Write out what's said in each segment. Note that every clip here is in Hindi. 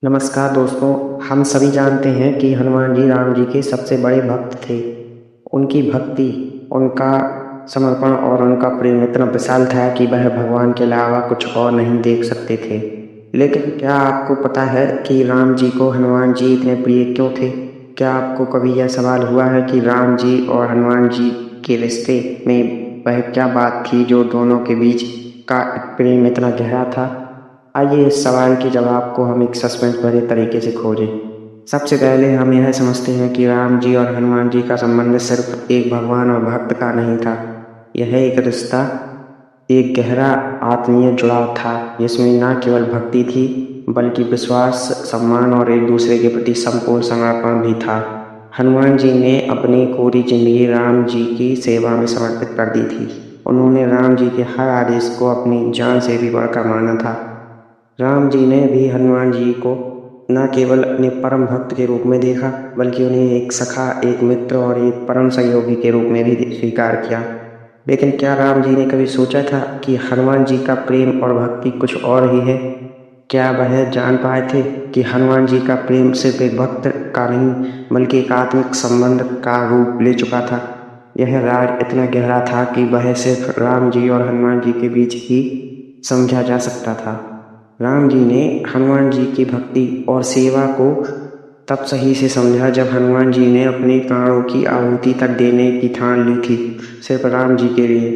नमस्कार दोस्तों। हम सभी जानते हैं कि हनुमान जी राम जी के सबसे बड़े भक्त थे। उनकी भक्ति, उनका समर्पण और उनका प्रेम इतना विशाल था कि वह भगवान के अलावा कुछ और नहीं देख सकते थे। लेकिन क्या आपको पता है कि राम जी को हनुमान जी इतने प्रिय क्यों थे? क्या आपको कभी यह सवाल हुआ है कि राम जी और हनुमान जी के रिश्ते में वह क्या बात थी जो दोनों के बीच का प्रेम इतना गहरा था? आइए इस सवाल के जवाब को हम एक सस्पेंस भरे तरीके से खोजें। सबसे पहले हम यह समझते हैं कि राम जी और हनुमान जी का संबंध सिर्फ एक भगवान और भक्त का नहीं था। यह एक रिश्ता, एक गहरा आत्मीय जुड़ाव था जिसमें न केवल भक्ति थी बल्कि विश्वास, सम्मान और एक दूसरे के प्रति संपूर्ण समर्पण भी था। हनुमान जी ने अपनी पूरी जिंदगी राम जी की सेवा में समर्पित कर दी थी। उन्होंने राम जी के हर आदेश को अपनी जान से भी बढ़कर माना था। राम जी ने भी हनुमान जी को न केवल अपने परम भक्त के रूप में देखा बल्कि उन्हें एक सखा, एक मित्र और एक परम सहयोगी के रूप में भी स्वीकार किया। लेकिन क्या राम जी ने कभी सोचा था कि हनुमान जी का प्रेम और भक्ति कुछ और ही है? क्या वह जान पाए थे कि हनुमान जी का प्रेम सिर्फ एक भक्त का नहीं बल्कि एक आत्मिक संबंध का रूप ले चुका था? यह राज इतना गहरा था कि वह सिर्फ राम जी और हनुमान जी के बीच ही समझा जा सकता था। राम जी ने हनुमान जी की भक्ति और सेवा को तब सही से समझा जब हनुमान जी ने अपने प्राणों की आहुति तक देने की ठान ली थी, सिर्फ राम जी के लिए।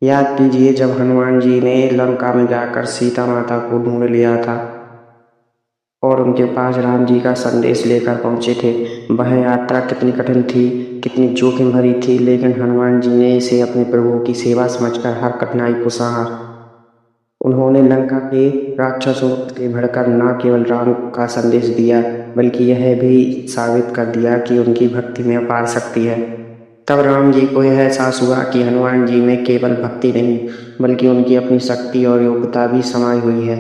याद कीजिए, जब हनुमान जी ने लंका में जाकर सीता माता को ढूंढ लिया था और उनके पास राम जी का संदेश लेकर पहुंचे थे। वह यात्रा कितनी कठिन थी, कितनी जोखिम भरी थी, लेकिन हनुमान जी ने इसे अपने प्रभु की सेवा समझकर हर कठिनाई को सहा। उन्होंने लंका के राक्षसों से भिड़कर न केवल राम का संदेश दिया बल्कि यह भी साबित कर दिया कि उनकी भक्ति में अपार शक्ति है। तब राम जी को यह एहसास हुआ कि हनुमान जी में केवल भक्ति नहीं बल्कि उनकी अपनी शक्ति और योग्यता भी समाई हुई है।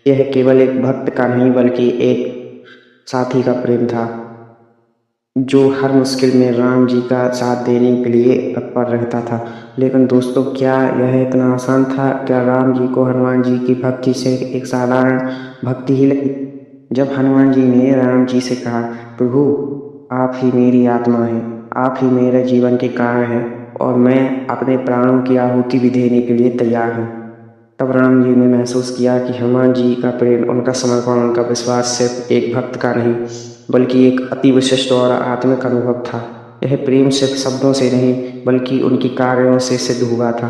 यह केवल एक भक्त का नहीं बल्कि एक साथी का प्रेम था जो हर मुश्किल में राम जी का साथ देने के लिए तत्पर रहता था। लेकिन दोस्तों, क्या यह इतना आसान था? क्या राम जी को हनुमान जी की भक्ति से एक साधारण भक्ति ही लगी? जब हनुमान जी ने राम जी से कहा, प्रभु आप ही मेरी आत्मा है, आप ही मेरे जीवन के कारण है और मैं अपने प्राणों की आहुति भी देने के लिए तैयार हूँ, तब राम जी ने महसूस किया कि हनुमान जी का प्रेम, उनका समर्पण, उनका विश्वास सिर्फ एक भक्त का नहीं बल्कि एक अति विशिष्ट और आत्मिक अनुभव था। यह प्रेम सिर्फ शब्दों से नहीं बल्कि उनकी कार्यों से सिद्ध हुआ था।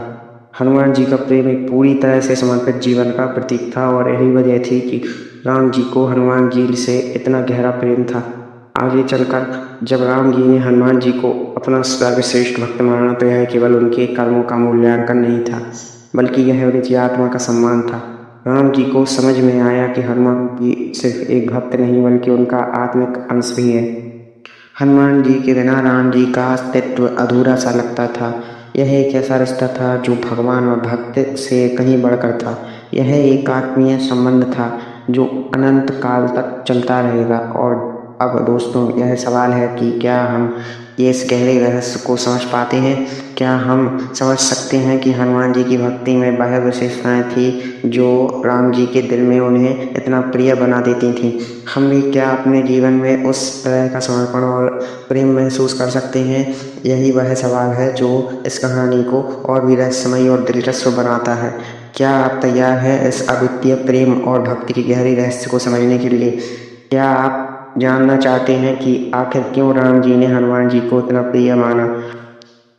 हनुमान जी का प्रेम एक पूरी तरह से समर्पित जीवन का प्रतीक था और यही वजह थी कि राम जी को हनुमान जी से इतना गहरा प्रेम था। आगे चलकर जब राम जी ने हनुमान जी को अपना सर्वश्रेष्ठ भक्त माना तो यह केवल उनके कर्मों का मूल्यांकन नहीं था बल्कि यह उनकी आत्मा का सम्मान था। राम जी को समझ में आया कि हनुमान जी सिर्फ एक भक्त नहीं बल्कि उनका आत्मिक अंश भी है। हनुमान जी के बिना राम जी का अस्तित्व अधूरा सा लगता था। यह एक ऐसा रिश्ता था जो भगवान और भक्त से कहीं बढ़कर था। यह एक आत्मीय संबंध था जो अनंत काल तक चलता रहेगा। और अब दोस्तों, यह सवाल है कि क्या हम ये इस गहरे रहस्य को समझ पाते हैं? क्या हम समझ सकते हैं कि हनुमान जी की भक्ति में वह विशेषताएं थी जो राम जी के दिल में उन्हें इतना प्रिय बना देती थीं? हम भी क्या अपने जीवन में उस तरह का समर्पण और प्रेम महसूस कर सकते हैं? यही वह सवाल है जो इस कहानी को और भी रहस्यमयी और दिलचस्प बनाता है। क्या आप तैयार हैं इस अद्वितीय प्रेम और भक्ति की गहरी रहस्य को समझने के लिए? क्या आप जानना चाहते हैं कि आखिर क्यों राम जी ने हनुमान जी को इतना प्रिय माना?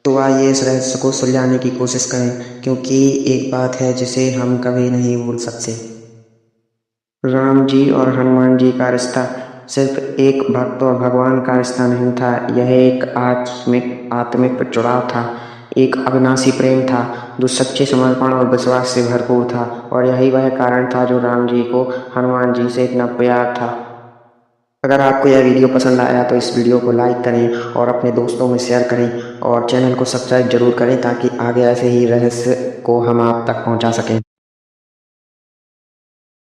तो आइए इस रहस्य को सुलझाने की कोशिश करें, क्योंकि एक बात है जिसे हम कभी नहीं भूल सकते। राम जी और हनुमान जी का रिश्ता सिर्फ एक भक्त और भगवान का रिश्ता नहीं था, यह एक आत्मिक जुड़ाव था, एक अविनाशी प्रेम था जो सच्चे समर्पण और विश्वास से भरपूर था। और यही वह कारण था जो राम जी को हनुमान जी से इतना प्यार था। अगर आपको यह वीडियो पसंद आया तो इस वीडियो को लाइक करें और अपने दोस्तों में शेयर करें और चैनल को सब्सक्राइब जरूर करें ताकि आगे ऐसे ही रहस्य को हम आप तक पहुंचा सकें।